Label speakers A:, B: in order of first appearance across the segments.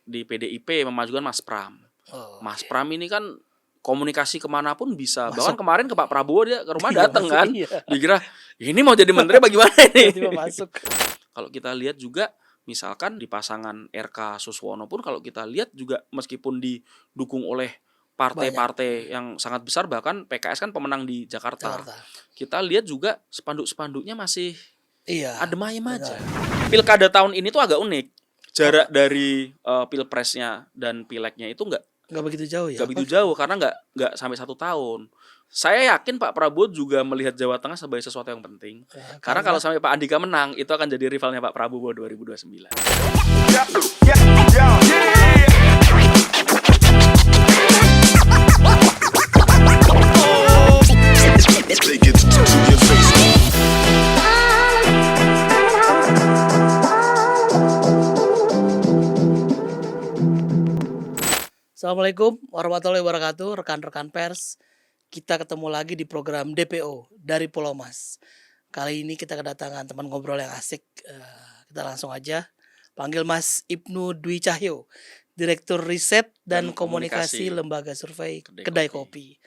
A: di PDIP memajukan Mas Pram. Mas Pram ini kan komunikasi kemanapun bisa.
B: Masuk.
A: Bahkan kemarin ke Pak Prabowo dia ke rumah
B: Iya,
A: datang
B: masuk,
A: kan.
B: iya.
A: Dikira ini mau jadi menteri bagaimana ini?
B: Tiba-tiba masuk.
A: Kalau kita lihat juga misalkan di pasangan RK Suswono pun kalau kita lihat juga meskipun didukung oleh partai-partai yang sangat besar, bahkan PKS kan pemenang di Jakarta. Kita lihat juga spanduk-spanduknya masih adem ayem aja. Pilkada tahun ini tuh agak unik. Jarak dari pilpresnya dan pileknya itu nggak
B: begitu jauh ya?
A: Nggak begitu jauh karena nggak sampai 1 tahun. Saya yakin Pak Prabowo juga melihat Jawa Tengah sebagai sesuatu yang penting. Karena kalau sampai Pak Andika menang, itu akan jadi rivalnya Pak Prabowo 2029.
B: Assalamualaikum warahmatullahi wabarakatuh, rekan-rekan pers. Kita ketemu lagi di program DPO dari Pulau Mas. Kali ini kita kedatangan teman ngobrol yang asik. Kita langsung aja panggil Mas Ibnu Dwi Cahyo, Direktur Riset dan Komunikasi Lembaga Survei Kedai Kopi.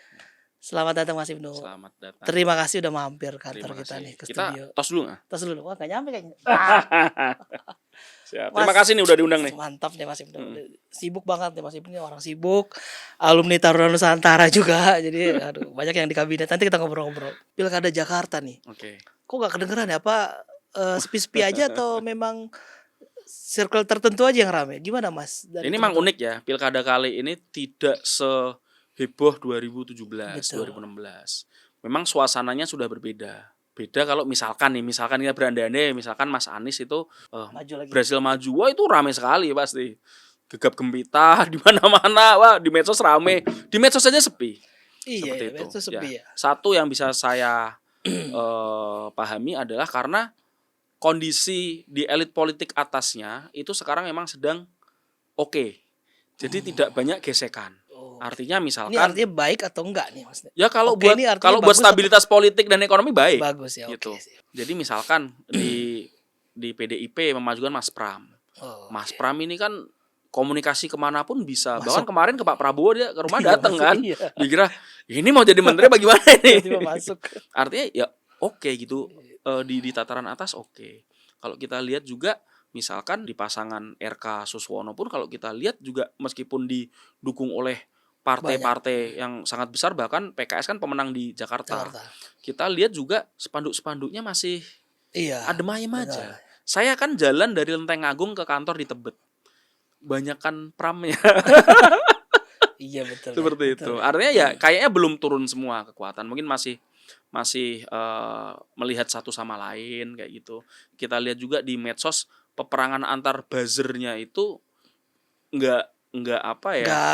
B: Selamat datang Mas Ibnu.
A: Selamat datang.
B: Terima kasih udah mampir kantor kita nih ke studio.
A: Kita tos dulu nggak?
B: Tos dulu. Wah nggak nyampe kayaknya.
A: Siap. Terima kasih nih udah diundang nih.
B: Mantap nih Mas Ibnu. Sibuk banget nih Mas Ibnu, orang sibuk. Alumni Taruna Nusantara juga. Jadi aduh, banyak yang di kabinet. Nanti kita ngobrol-ngobrol. Pilkada Jakarta nih.
A: Oke.
B: Kok gak kedengeran ya? Apa sepi-sepi aja atau memang circle tertentu aja yang rame? Gimana Mas?
A: Ini memang unik ya. Pilkada kali ini tidak seheboh 2017, 2016. Memang suasananya sudah berbeda. Beda kalau misalkan kita berandai-andai misalkan Mas Anies itu berhasil maju, wah itu rame sekali pasti, gegap gempita di mana-mana, wah di medsos rame, di medsos saja sepi.
B: Iya,
A: seperti itu.
B: medsos sepi ya.
A: Satu yang bisa saya pahami adalah karena kondisi di elit politik atasnya itu sekarang memang sedang oke. Jadi tidak banyak gesekan. Artinya misalkan
B: ini artinya baik atau enggak nih Mas?
A: Ya kalau buat stabilitas politik dan ekonomi baik.
B: Bagus ya.
A: Gitu. Jadi misalkan di PDIP memajukan Mas Pram. Mas Pram ini kan komunikasi kemanapun bisa. Bahkan kemarin ke Pak Prabowo dia ke rumah datang kan. Dikira ini mau jadi menteri bagaimana ini?
B: Tiba-tiba masuk.
A: Artinya ya oke gitu. Di tataran atas oke. Kalau kita lihat juga misalkan di pasangan RK Suswono pun kalau kita lihat juga meskipun didukung oleh partai-partai yang sangat besar, bahkan PKS kan pemenang di Jakarta. Kita lihat juga spanduk-spanduknya masih adem ayem aja. Saya kan jalan dari Lenteng Agung ke kantor di Tebet, banyakan pramnya.
B: Iya betul.
A: Seperti itu. Artinya ya kayaknya belum turun semua kekuatan. Mungkin masih melihat satu sama lain kayak gitu. Kita lihat juga di medsos peperangan antar buzzernya itu enggak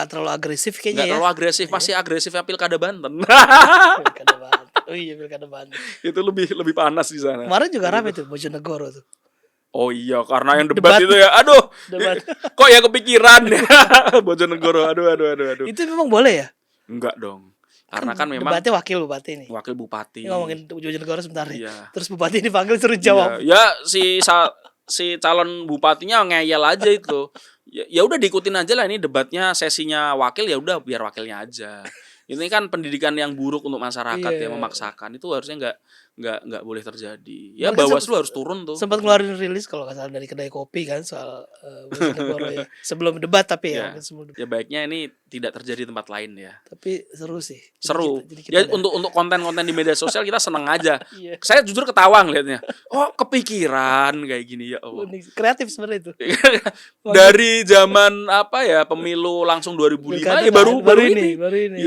B: terlalu agresif kayaknya.
A: Enggak terlalu agresif, masih agresifnya Pilkada Banten.
B: Pilkada Banten. Oh iya Pilkada Banten.
A: Itu lebih panas di sana.
B: Kemarin juga ramai tuh Bojonegoro tuh.
A: Oh iya, karena yang debat itu ya. Aduh. Kok ya kepikiran ya Bojonegoro. Aduh.
B: Itu memang boleh ya?
A: Enggak dong. Karena kan memang
B: debatnya wakil bupati nih.
A: Wakil bupati.
B: Ini ngomongin Bojonegoro sebentar nih.
A: Iya.
B: Terus bupati dipanggil suruh jawab.
A: Ya si calon bupatinya ngeyel aja itu. Ya udah diikutin aja lah, ini debatnya sesinya wakil, ya udah biar wakilnya aja. Ini kan pendidikan yang buruk untuk masyarakat ya, memaksakan itu harusnya nggak boleh terjadi. Ya Bawaslu harus turun tuh.
B: Sempat ngeluarin rilis kalau nggak salah dari kedai kopi kan soal Bojonegoro ya. Sebelum debat tapi ya.
A: Ya baiknya ini tidak terjadi di tempat lain ya.
B: Tapi seru sih.
A: Seru. Ya untuk konten-konten di media sosial kita seneng aja. Saya jujur ketawa ngeliatnya. Oh kepikiran kayak gini ya Allah.
B: Kreatif sebenarnya itu.
A: Dari zaman pemilu langsung 2005 ya baru ini.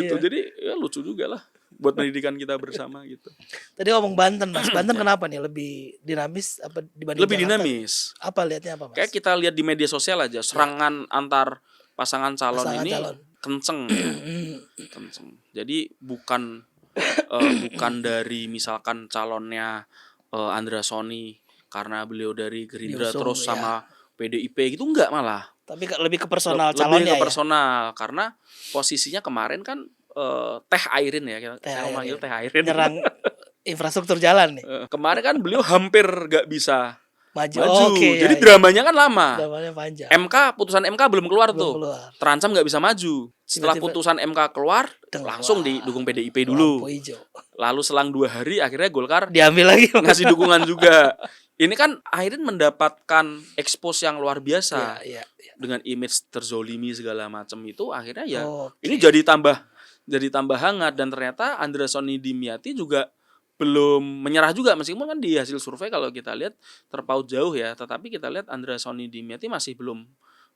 A: Gitu. Jadi ya lucu juga lah buat pendidikan kita bersama gitu.
B: Tadi ngomong Banten Mas. Banten kenapa nih lebih dinamis apa dibanding
A: lebih
B: Jakarta?
A: Dinamis.
B: Apa lihatnya apa Mas?
A: Kayak kita lihat di media sosial aja serangan antar pasangan calon ini kenceng. Kenceng. Jadi bukan dari misalkan calonnya Andra Soni karena beliau dari Gerindra terus sama PDIP gitu, enggak malah. Tapi
B: lebih ke personal calonnya.
A: Lebih ke personal karena posisinya kemarin kan Teh Airin ya, saya memanggil Teh Airin.
B: Nyerang infrastruktur jalan nih.
A: Kemarin kan beliau hampir gak bisa
B: Maju.
A: Maju.
B: Oke,
A: Jadi
B: ya, ya.
A: dramanya kan lama.
B: Dramanya panjang.
A: Putusan MK belum keluar
B: Belum
A: tuh.
B: keluar.
A: Terancam nggak bisa maju. Setelah
B: Tiba-tiba
A: putusan MK keluar, langsung
B: wah,
A: didukung PDIP
B: lampu
A: dulu.
B: hijau.
A: Lalu selang 2 hari akhirnya Golkar
B: Diambil lagi.
A: ngasih dukungan juga. Ini kan akhirnya mendapatkan expose yang luar biasa.
B: Iya, iya.
A: Dengan image terzolimi segala macam itu akhirnya ya
B: Oke.
A: ini jadi tambah hangat. Dan ternyata Andreasoni Dimyati juga belum menyerah juga, meskipun kan di hasil survei kalau kita lihat terpaut jauh ya, tetapi kita lihat Andreasoni Dimyati masih belum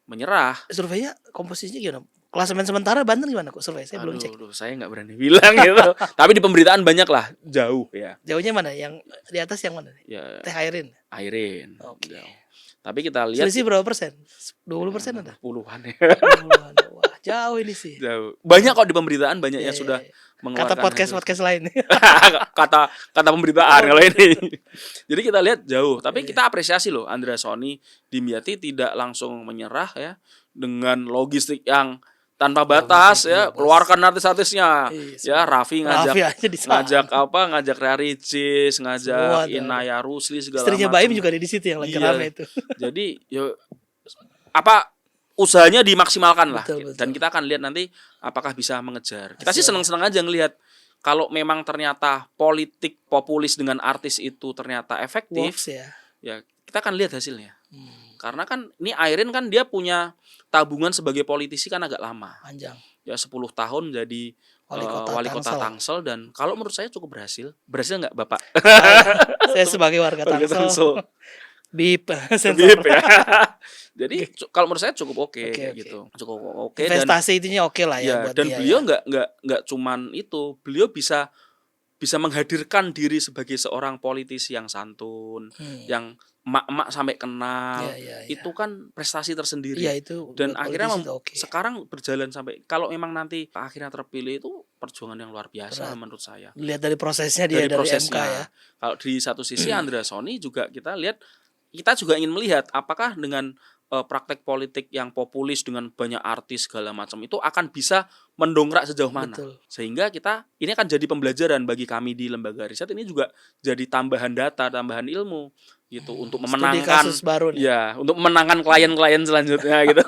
A: menyerah.
B: Surveinya komposisinya gimana? Klasemen sementara Banten gimana kok survei? Saya belum cek.
A: Aduh, saya nggak berani bilang gitu. Tapi di pemberitaan banyak lah, jauh ya.
B: Jauhnya mana? Yang di atas yang mana?
A: Ya,
B: Teh Airin.
A: Oke. Jauh. Tapi kita lihat
B: Selisih berapa persen? 20% ada?
A: puluhan ya.
B: 20-an. Wah, jauh ini sih.
A: Jauh. Banyak kok di pemberitaan, banyak yang
B: Iya,
A: sudah
B: iya.
A: mengeluarkan
B: Kata podcast lain.
A: kata pemberitaan kalau ini. Jadi kita lihat jauh, tapi kita apresiasi loh Andreasoni Dimyati tidak langsung menyerah ya, dengan logistik yang tanpa batas ya, keluarkan artis-artisnya. Ya, Raffi ngajak Ria Ricis, ngajak Inaya Rusli segala
B: macam. Istrinya Baim juga di situ yang lagi rame itu.
A: Jadi usahanya dimaksimalkan lah.
B: Betul.
A: Dan kita akan lihat nanti apakah bisa mengejar. Kita sih senang-senang aja ngelihat kalau memang ternyata politik populis dengan artis itu ternyata efektif. Ya, kita akan lihat hasilnya. Karena kan ini Airin kan dia punya tabungan sebagai politisi kan agak lama.
B: Panjang.
A: Ya 10 tahun jadi wali kota Tangsel, dan kalau menurut saya cukup berhasil. Berhasil nggak Bapak?
B: Saya sebagai warga Tangsel. Bip
A: ya. Jadi kalau menurut saya cukup oke. Gitu. Cukup oke.
B: Investasi itunya oke lah ya buat
A: dan
B: dia.
A: Beliau nggak cuman itu. Beliau bisa menghadirkan diri sebagai seorang politisi yang santun, yang emak-emak sampai kenal. Itu kan prestasi tersendiri.
B: Itu
A: dan akhirnya sekarang berjalan sampai kalau memang nanti akhirnya terpilih, itu perjuangan yang luar biasa menurut saya.
B: Lihat dari prosesnya dia dari MK ya.
A: Kalau di satu sisi Andreasoni juga kita lihat, kita juga ingin melihat apakah dengan praktek politik yang populis dengan banyak artis segala macam itu akan bisa mendongkrak sejauh mana. Sehingga ini akan jadi pembelajaran bagi kami di lembaga riset, ini juga jadi tambahan data, tambahan ilmu gitu untuk memenangkan untuk memenangkan klien-klien selanjutnya gitu.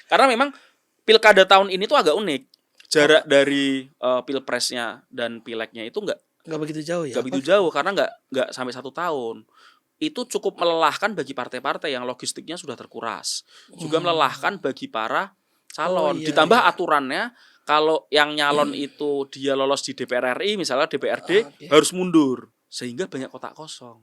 A: Karena memang pilkada tahun ini tuh agak unik. Jarak dari pilpresnya dan pileknya itu nggak
B: begitu jauh ya.
A: Nggak begitu jauh karena nggak sampai 1 tahun. Itu cukup melelahkan bagi partai-partai yang logistiknya sudah terkuras. Juga melelahkan bagi para calon. Ditambah aturannya, kalau yang nyalon itu dia lolos di DPR RI, misalnya DPRD, harus mundur. Sehingga banyak kotak kosong.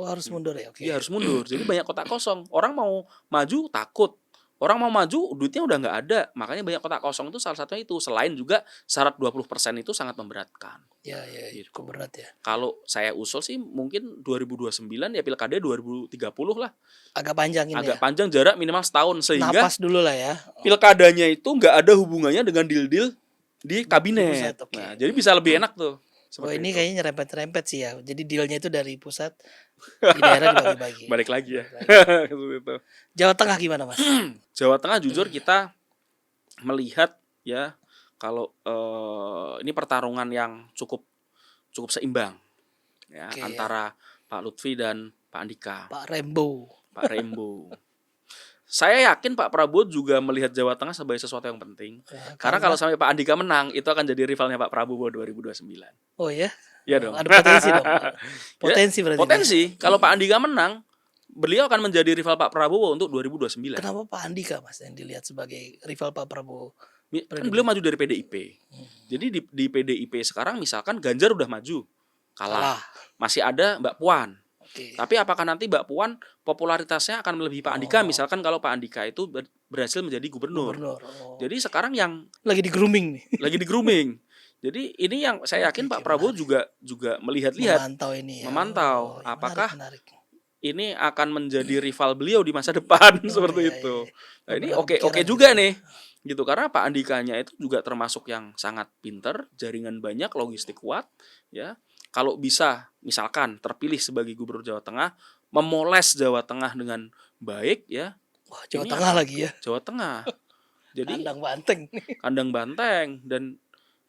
B: Harus mundur ya?
A: Iya, harus mundur. Jadi banyak kotak kosong. Orang mau maju takut. Orang mau maju, duitnya udah nggak ada. Makanya banyak kotak kosong itu salah satunya itu. Selain juga syarat 20% itu sangat memberatkan.
B: Ya, gitu. Berat ya.
A: Kalau saya usul sih mungkin 2029 ya pilkada 2030 lah.
B: Agak panjang ini.
A: Agak panjang, jarak minimal setahun. Sehingga
B: napas dulu lah ya.
A: Pilkadanya itu nggak ada hubungannya dengan deal-deal di kabinet. Nah, jadi bisa lebih enak tuh.
B: Ini kayaknya nyerempet-nyerempet sih ya. Jadi dealnya itu dari pusat, di daerah dibagi-bagi.
A: Balik lagi ya.
B: Jawa Tengah gimana Mas?
A: Jawa Tengah jujur kita melihat ya kalau ini pertarungan yang cukup seimbang ya antara Pak Lutfi dan Pak Andika.
B: Pak Rembo.
A: Saya yakin Pak Prabowo juga melihat Jawa Tengah sebagai sesuatu yang penting. Karena kalau sampai Pak Andika menang, itu akan jadi rivalnya Pak Prabowo 2029.
B: Oh ya?
A: Iya dong.
B: Ada potensi dong. Potensi berarti.
A: Potensi. Kalau Pak Andika menang, beliau akan menjadi rival Pak Prabowo untuk 2029.
B: Kenapa Pak Andika Mas yang dilihat sebagai rival Pak Prabowo?
A: Kan beliau maju dari PDIP. Jadi di PDIP sekarang misalkan Ganjar udah maju, kalah. Masih ada Mbak Puan. Tapi apakah nanti Mbak Puan popularitasnya akan melebihi Pak Andika? Misalkan kalau Pak Andika itu berhasil menjadi gubernur. Jadi sekarang yang
B: lagi di grooming nih.
A: Lagi di grooming. Jadi ini yang saya yakin Pak Prabowo juga memelihat-lihat, memantau apakah menarik. Ini akan menjadi rival beliau di masa depan seperti itu. Nah, ini oke juga nih. Gitu, karena Pak Andikanya itu juga termasuk yang sangat pinter, jaringan banyak, logistik kuat, ya. Kalau bisa misalkan terpilih sebagai gubernur Jawa Tengah, memoles Jawa Tengah dengan baik ya.
B: Wah, Jawa Tengah lagi ya.
A: Jawa Tengah. Jadi
B: kandang banteng
A: dan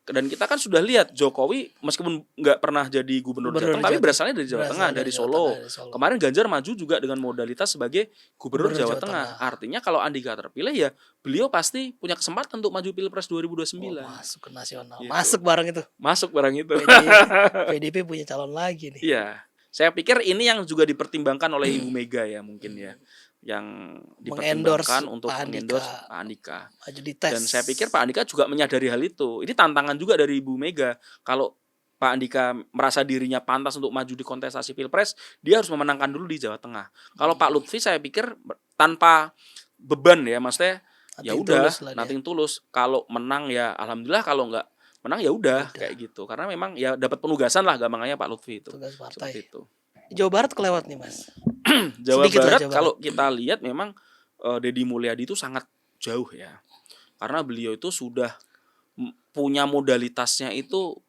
A: Dan kita kan sudah lihat Jokowi meskipun nggak pernah jadi gubernur
B: Gubernur
A: Jateng, tapi
B: Jateng.
A: berasalnya dari Jawa
B: Berasal
A: Tengah,
B: dari
A: dari
B: Jawa
A: Solo.
B: Tengah, dari Solo.
A: Kemarin Ganjar maju juga dengan modalitas sebagai gubernur Jawa Tengah. Artinya kalau Andika terpilih ya beliau pasti punya kesempatan untuk maju Pilpres 2029.
B: Masuk ke nasional.
A: Gitu.
B: Masuk bareng itu.
A: Masuk barang itu.
B: PDIP punya calon lagi nih.
A: Iya. Saya pikir ini yang juga dipertimbangkan oleh Ibu Mega ya mungkin ya. Yang dipertimbangkan untuk mengendorse Pak Andika.
B: Maju di tes.
A: Dan saya pikir Pak Andika juga menyadari hal itu. Ini tantangan juga dari Ibu Mega. Kalau Pak Andika merasa dirinya pantas untuk maju di kontestasi Pilpres, dia harus memenangkan dulu di Jawa Tengah. Kalau Pak Lutfi saya pikir tanpa beban ya, maksudnya ya udah, nothing tulus. Kalau menang ya alhamdulillah, kalau nggak menang ya udah kayak gitu. Karena memang ya dapat penugasan lah gampangannya Pak Lutfi itu.
B: Tugas partai.
A: Seperti itu.
B: Jawa Barat kelewat nih Mas.
A: Jawa
B: Sedikit
A: Barat
B: lah, Jawa
A: kalau kita lihat memang Deddy Mulyadi itu sangat jauh ya. Karena beliau itu sudah punya modalitasnya itu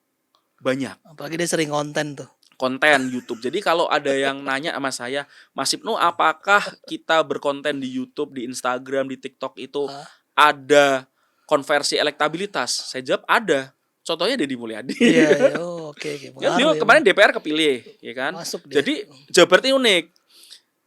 A: banyak.
B: Apalagi dia sering konten tuh.
A: Konten YouTube. Jadi kalau ada yang nanya sama saya, Mas Ibnu, apakah kita berkonten di YouTube, di Instagram, di TikTok itu ada konversi elektabilitas? Saya jawab ada. Contohnya Deddy Mulyadi.
B: Iya, oke.
A: Ya, dia kemarin DPR kepilih, ya kan?
B: Masuk dia.
A: Jadi Jawa Barat ini unik.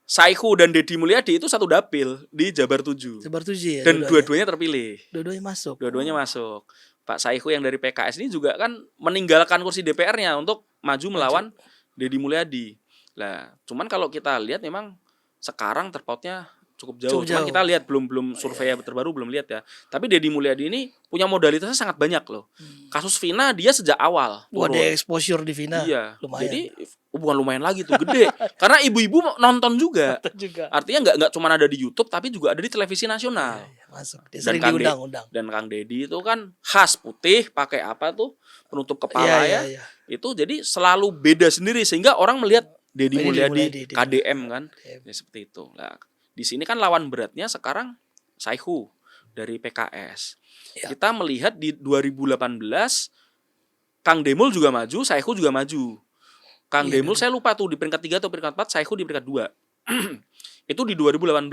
A: Saihu dan Deddy Mulyadi itu satu dapil di Jabar 7.
B: Jabar 7 ya.
A: Dan dua-duanya terpilih.
B: Dua-duanya masuk.
A: Dua-duanya masuk. Pak Saihu yang dari PKS ini juga kan meninggalkan kursi DPR-nya untuk maju melawan Deddy Mulyadi. Lah, cuman kalau kita lihat memang sekarang terpautnya cukup jauh. Cuman kita lihat belum survei terbaru belum lihat ya. Tapi Deddy Mulyadi ini punya modalitasnya sangat banyak loh. Kasus Vina dia sejak awal.
B: Wah, ada exposure di Vina.
A: Iya.
B: Lumayan.
A: Jadi bukan lumayan lagi tuh, gede. Karena ibu-ibu nonton juga. Artinya nggak cuma ada di YouTube tapi juga ada di televisi nasional.
B: Iya, masuk. Dia sering diundang-undang.
A: Dan Kang Deddy itu kan khas putih, pakai apa tuh? Penutup kepala ya. Itu jadi selalu beda sendiri sehingga orang melihat Deddy Mulyadi KDM kan. Ya, seperti itu. Nah, di sini kan lawan beratnya sekarang Saihu dari PKS. Ya. Kita melihat di 2018 Kang Demul juga maju, Saihu juga maju. Kang Demul saya lupa tuh di peringkat 3 atau peringkat 4, Saihu di peringkat 2. Itu di 2018.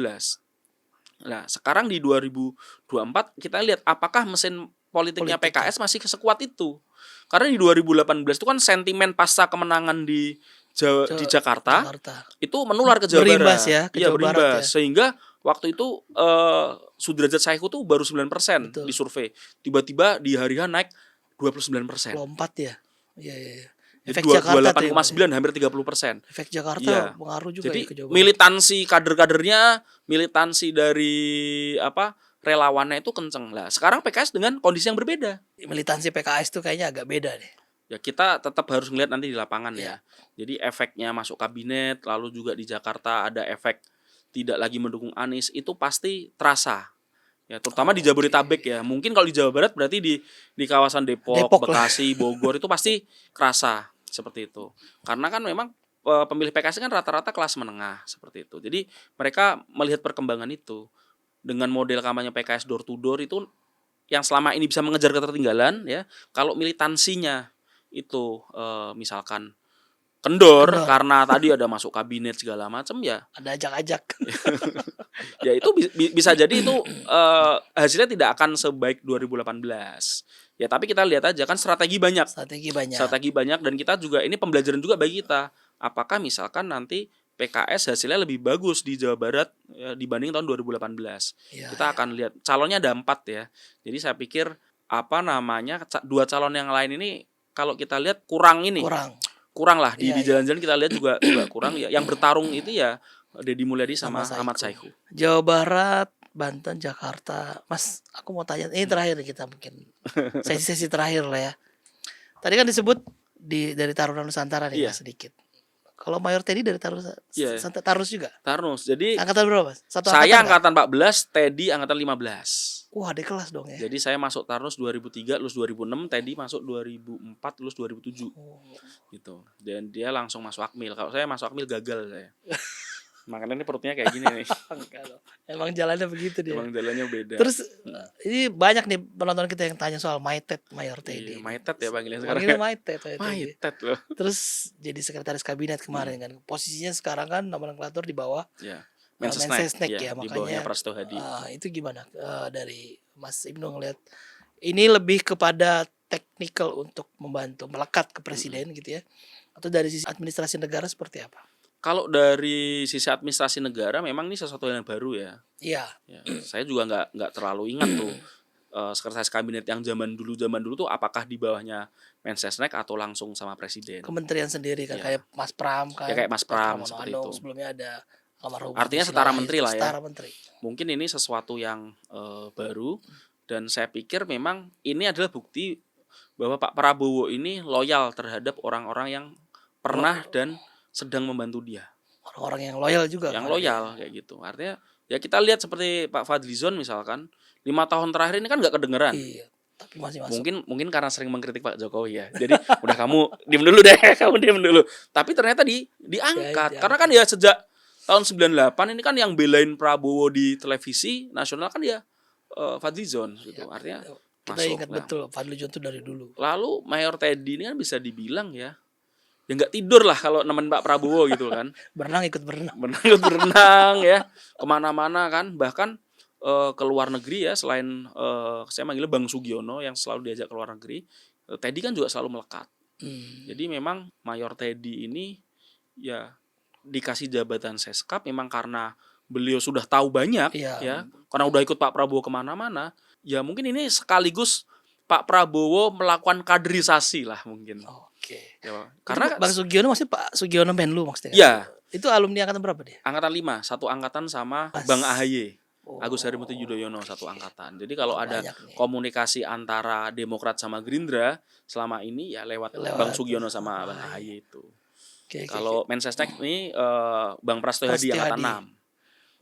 A: Nah, sekarang di 2024 kita lihat apakah mesin politiknya PKS masih sekuat itu. Karena di 2018 itu kan sentimen pasca kemenangan di Jakarta itu menular ke Jawa Barat. Iya, berimbas. Sehingga waktu itu Sudrajat Saihu tuh baru 9% di survei. Tiba-tiba di hari H naik 29%.
B: Lompat ya. Iya.
A: Efek Jakarta 28,9 hampir 30%.
B: Efek Jakarta pengaruh juga.
A: Jadi
B: ya ke Jawa Barat.
A: militansi kader-kadernya, militansi dari relawannya itu kenceng lah. Sekarang PKS dengan kondisi yang berbeda.
B: Militansi PKS tuh kayaknya agak beda deh.
A: Ya kita tetap harus ngelihat nanti di lapangan ya. Jadi efeknya masuk kabinet, lalu juga di Jakarta ada efek tidak lagi mendukung Anies, itu pasti terasa. Ya, terutama di Jabodetabek ya. Mungkin kalau di Jawa Barat berarti di kawasan Depok Bekasi, Bogor itu pasti kerasa seperti itu. Karena kan memang pemilih PKS kan rata-rata kelas menengah seperti itu. Jadi mereka melihat perkembangan itu dengan model kampanye PKS door to door itu yang selama ini bisa mengejar ketertinggalan ya. Kalau militansinya itu misalkan kendor karena tadi ada masuk kabinet segala macam ya.
B: Ada ajak-ajak.
A: Ya itu bisa jadi itu hasilnya tidak akan sebaik 2018. Ya tapi kita lihat aja kan strategi banyak. Strategi banyak dan kita juga ini pembelajaran juga bagi kita. Apakah misalkan nanti PKS hasilnya lebih bagus di Jawa Barat ya, dibanding tahun 2018. Kita akan lihat calonnya ada 4 ya. Jadi saya pikir dua calon yang lain ini kalau kita lihat kurang lah di jalan-jalan kita lihat juga kurang ya. Yang bertarung itu ya Deddy Mulyadi sama Ahmad Saihu.
B: Jawa Barat, Banten, Jakarta. Mas, aku mau tanya ini terakhir kita mungkin sesi terakhir lah ya. Tadi kan disebut dari Taruna Nusantara nih Mas, sedikit. Kalau Mayor Teddy dari Tarus juga?
A: Tarus. Jadi
B: angkatan berapa, Mas?
A: Saya angkatan 14, Teddy angkatan 15.
B: Wah, adik kelas dong ya.
A: Jadi saya masuk Tarus 2003, lulus 2006, Teddy masuk 2004, lulus 2007. Gitu. Dan dia langsung masuk Akmil. Kalau saya masuk Akmil gagal saya. Makanya ini perutnya kayak gini nih.
B: Emang jalannya begitu dia.
A: Emang jalannya beda.
B: Terus ini banyak nih penonton kita yang tanya soal Maitet Mayor Teddy.
A: Maitet ya panggilan sekarang.
B: Panggilnya Maitet
A: loh.
B: Terus jadi sekretaris kabinet kemarin kan. Posisinya sekarang kan nomenklatur di bawah. Mensesnek ya, makanya. Di bawahnya
A: Prasetyo Hadi.
B: Itu gimana dari Mas Ibnu ngelihat ini lebih kepada teknikal untuk membantu melekat ke presiden gitu ya? Atau dari sisi administrasi negara seperti apa?
A: Kalau dari sisi administrasi negara memang ini sesuatu yang baru ya.
B: Iya.
A: Ya, saya juga nggak terlalu ingat tuh sekretaris kabinet yang zaman dulu tuh apakah di bawahnya Mensesnek atau langsung sama presiden.
B: Kementerian sendiri kan
A: Ya,
B: kayak Mas Pram kan.
A: ya kayak Mas Pram
B: Pramono
A: seperti
B: Anung,
A: itu.
B: sebelumnya ada almarhum
A: Artinya
B: Gus
A: setara
B: Silalahi,
A: menteri lah ya.
B: setara menteri.
A: Mungkin ini sesuatu yang baru dan saya pikir memang ini adalah bukti bahwa Pak Prabowo ini loyal terhadap orang-orang yang pernah dan sedang membantu dia.
B: Orang-orang yang loyal juga.
A: Yang
B: kepada
A: loyal kayak gitu. Artinya ya kita lihat seperti Pak Fadlizon misalkan 5 tahun terakhir ini kan nggak kedengeran.
B: dia. Iya, tapi masih masuk.
A: Mungkin karena sering mengkritik Pak Jokowi ya. Jadi udah kamu diem dulu deh, kamu diem dulu. Tapi ternyata diangkat.
B: Ya,
A: Karena kan ya sejak tahun 98 ini kan yang belain Prabowo di televisi nasional kan ya Fadlizon gitu. Artinya
B: Kita
A: masuk.
B: ingat
A: Nah,
B: betul Fadlizon itu dari dulu.
A: lalu Mayor Teddy ini kan bisa dibilang ya nggak tidur lah kalau nemen Pak Prabowo gitu kan.
B: Berenang ikut berenang.
A: Berenang ya kemana-mana kan, bahkan ke luar negeri ya, selain saya manggilnya Bang Sugiono yang selalu diajak ke luar negeri, Teddy kan juga selalu melekat. Jadi memang Mayor Teddy ini ya dikasih jabatan Seskap memang karena beliau sudah tahu banyak
B: Iya.
A: ya, karena udah ikut Pak Prabowo kemana-mana. Ya mungkin ini sekaligus Pak Prabowo melakukan kaderisasi lah mungkin.
B: Oke.
A: Ya,
B: Karena
A: karena
B: Bang Sugiono maksudnya Pak Sugiono Menlu maksudnya. kan?
A: ya
B: Itu alumni angkatan berapa dia?
A: angkatan 5, satu angkatan sama
B: Pas.
A: Bang AHY.
B: Oh,
A: Agus Harimurti Yudhoyono satu angkatan. Jadi kalau ada
B: banyak nih.
A: komunikasi antara Demokrat sama Gerindra selama ini ya lewat Bang Sugiono sama Bang AHY itu.
B: Oke,
A: Kalau Mensesnek ini Bang Prasetyo Hadi
B: Prasetyo
A: angkatan
B: Hadi.
A: 6.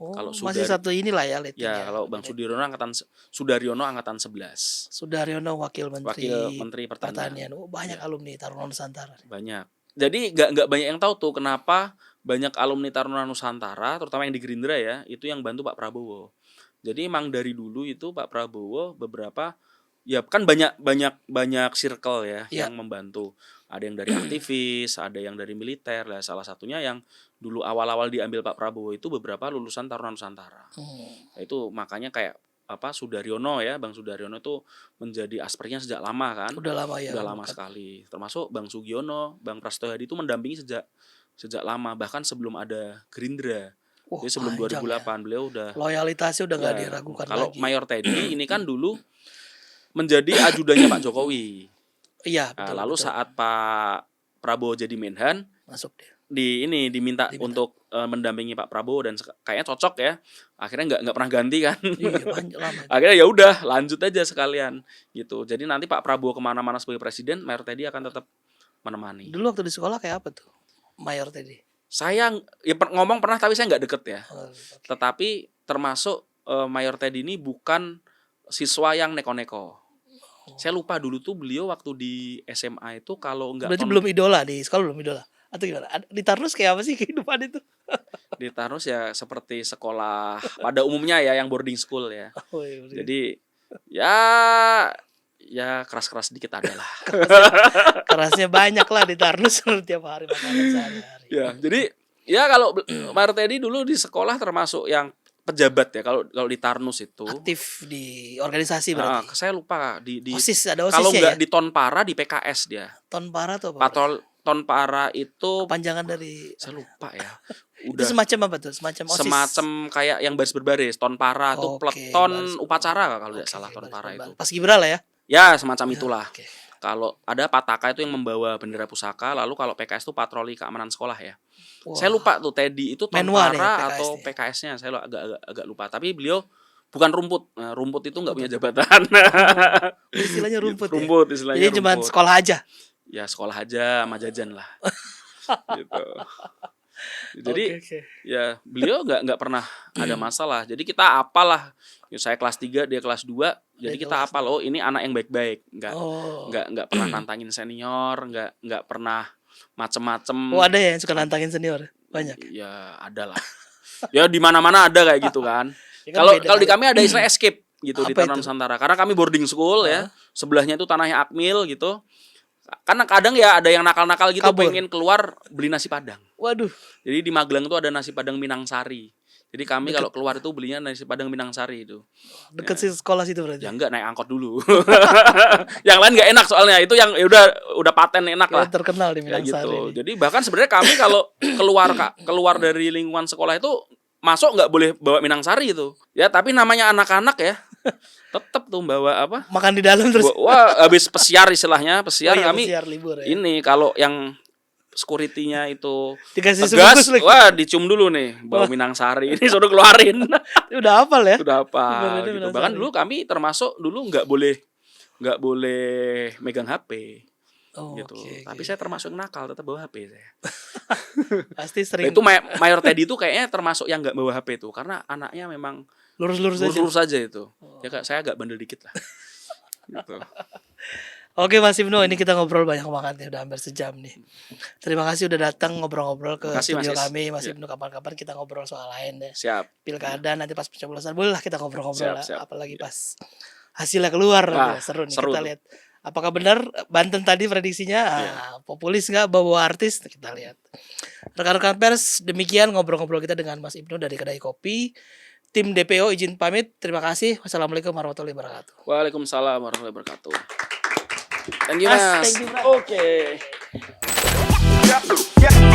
B: Oh,
A: kalau
B: masih
A: Sudari-
B: satu inilah ya leadnya.
A: Ya, kalau Bang Sudaryono angkatan 11.
B: Sudaryono Wakil Menteri,
A: Wakil Menteri Pertanian.
B: Oh, banyak alumni Taruna Nusantara.
A: Banyak. Jadi nggak banyak yang tahu tuh kenapa banyak alumni Taruna Nusantara, terutama yang di Gerindra ya, itu yang bantu Pak Prabowo. Jadi emang dari dulu itu Pak Prabowo beberapa ya kan banyak circle ya
B: Iya.
A: yang membantu. Ada yang dari aktivis, ada yang dari militer. Lah salah satunya yang dulu awal-awal diambil Pak Prabowo itu beberapa lulusan Taruna Nusantara. Nah, itu makanya kayak Sudaryono ya, Bang Sudaryono itu menjadi aspernya sejak lama kan.
B: Udah lama ya.
A: Udah lama sekali. Termasuk Bang Sugiono, Bang Prasetyo Hadi itu mendampingi sejak lama, bahkan sebelum ada Gerindra.
B: Wah,
A: Jadi sebelum
B: panjang
A: 2008 beliau udah
B: loyalitasnya udah nggak
A: ya,
B: diragukan
A: kalau
B: lagi.
A: Mayor Teddy ini kan dulu menjadi ajudannya Pak Jokowi.
B: Iya,
A: Nah,
B: betul.
A: lalu
B: betul.
A: saat Pak Prabowo jadi Menhan
B: Masuk dia.
A: diminta untuk mendampingi Pak Prabowo dan kayaknya cocok ya. Akhirnya nggak pernah ganti kan.
B: Iya, banyak lama.
A: Akhirnya ya udah lanjut aja sekalian gitu. Jadi nanti Pak Prabowo kemana-mana sebagai presiden, Mayor Teddy akan tetap menemani.
B: Dulu waktu di sekolah kayak apa tuh? Mayor tadi.
A: Saya ya ngomong pernah tapi saya nggak deket ya.
B: Oh,
A: Tetapi termasuk Mayor Teddy ini bukan siswa yang neko-neko. Saya lupa dulu tuh beliau waktu di SMA itu kalau nggak
B: berarti belum idola di sekolah, belum idola atau gimana? Di Tarnus kayak apa sih kehidupan itu?
A: di Tarnus ya seperti sekolah pada umumnya ya yang boarding school ya.
B: Oh, iya, bener.
A: Jadi ya keras-keras dikit ada lah.
B: Kerasnya banyak lah di Tarnus tiap hari makanan sehari-hari.
A: Ya, jadi ya kalau Mayor Teddy dulu di sekolah termasuk yang pejabat ya kalau di Tarnus itu.
B: Aktif di organisasi
A: Nah,
B: berarti.
A: saya lupa di
B: OSIS, ada
A: kalau
B: OSISnya
A: nggak
B: ya?
A: di Tonpara di PKS dia.
B: Tonpara tuh apa?
A: Patrol Tonpara itu
B: Panjangan dari
A: saya lupa ya.
B: itu
A: Udah
B: semacam apa tuh? Semacam OSIS.
A: semacam kayak yang baris berbaris. Tonpara tuh
B: Oke,
A: peleton
B: baris
A: upacara kalau tidak
B: Oke,
A: salah Tonpara
B: baris-
A: itu.
B: Pas Gibra lah ya.
A: Ya semacam itulah.
B: Oke.
A: Kalau ada Pataka itu yang membawa bendera pusaka, lalu kalau PKS itu patroli keamanan sekolah ya.
B: Wah.
A: Saya lupa tuh Teddy itu
B: Menwa nih,
A: Tonpara
B: PKS
A: atau
B: nih.
A: PKS-nya, saya agak lupa. Tapi beliau bukan rumput. Nah, rumput itu nggak punya jabatan.
B: Istilahnya rumput, ya.
A: Rumput istilahnya.
B: Jadi cuma
A: rumput.
B: sekolah aja.
A: Ya sekolah aja sama jajan lah. Gitu. Jadi
B: Oke.
A: ya beliau nggak pernah ada masalah. Jadi kita apalah. Ya, saya kelas 3, dia kelas 2. Jadi
B: Dia
A: kita
B: kelas
A: apal, oh ini anak yang baik-baik.
B: Oh.
A: Nggak pernah nantangin senior, nggak pernah macem-macem.
B: Oh, ada ya yang suka nantangin senior. Banyak.
A: Ya ada lah. Ya di mana-mana ada kayak gitu kan.
B: Ya kan
A: Kalau
B: beda
A: kalau di
B: kali.
A: kami ada istilah escape gitu di
B: Apa
A: Taruna
B: itu?
A: Nusantara. Karena kami boarding school ya. Sebelahnya itu tanahnya Akmil gitu. Karena kadang ya ada yang nakal-nakal gitu
B: Kabur.
A: pengen keluar beli nasi Padang.
B: Waduh.
A: Jadi di Magelang itu ada nasi Padang Minang Sari. Jadi kami kalau keluar itu belinya nasi Padang Minangsari itu.
B: Deket sih sekolah situ berarti.
A: Ya enggak, naik angkot dulu. Yang lain nggak enak soalnya. Itu yang ya udah paten enak
B: Ya,
A: lah.
B: terkenal di
A: Ya
B: Minangsari.
A: gitu.
B: Ini.
A: Jadi bahkan sebenarnya kami kalau keluar dari lingkungan sekolah itu masuk nggak boleh bawa Minangsari itu. Ya tapi namanya anak-anak ya. Tetap tuh bawa apa?
B: Makan di dalam terus.
A: Wah, habis pesiar istilahnya. Pesiar
B: iya,
A: kami
B: pesiar libur ya.
A: ini kalau yang security-nya itu
B: Dikasih
A: tegas,
B: sebungkus lagi.
A: wah dicium dulu nih bawa Minangsari. Ini sudah keluarin.
B: Udah hafal ya.
A: Sudah apa
B: Beneran
A: gitu.
B: Minangsari.
A: Bahkan dulu kami termasuk dulu nggak boleh megang HP.
B: Oh,
A: Gitu.
B: oke,
A: Tapi
B: oke.
A: saya termasuk yang nakal, tetap bawa HP saya.
B: Pasti
A: Nah,
B: sering
A: itu Mayor Teddy itu kayaknya termasuk yang nggak bawa HP tuh karena anaknya memang
B: lurus-lurus aja.
A: lurus saja itu. Ya Kak, saya agak bandel dikit lah. Gitu.
B: Oke Mas Ibnu, ini kita ngobrol banyak banget ya, udah hampir sejam nih. Terima kasih udah datang ngobrol-ngobrol ke
A: Makasih,
B: studio
A: Mas Is.
B: kami, Mas
A: Ya.
B: Ibnu. Kapan-kapan kita ngobrol soal lain deh.
A: Siap.
B: Pilkada nanti pas pencoblosan boleh lah kita ngobrol-ngobrol lah.
A: Siap.
B: Apalagi pas hasilnya keluar,
A: Wah,
B: seru nih
A: seru
B: kita
A: tuh.
B: lihat. Apakah benar Banten tadi prediksinya populis nggak bawa artis? Kita lihat. Rekan-rekan pers, demikian ngobrol-ngobrol kita dengan Mas Ibnu dari Kedai Kopi. Tim DPO izin pamit. Terima kasih. Wassalamualaikum warahmatullahi wabarakatuh.
A: Waalaikumsalam warahmatullahi wabarakatuh. Thank you,
B: Mas,
A: Mas.
B: thank you, Bro.
A: Oke.
C: Yeah.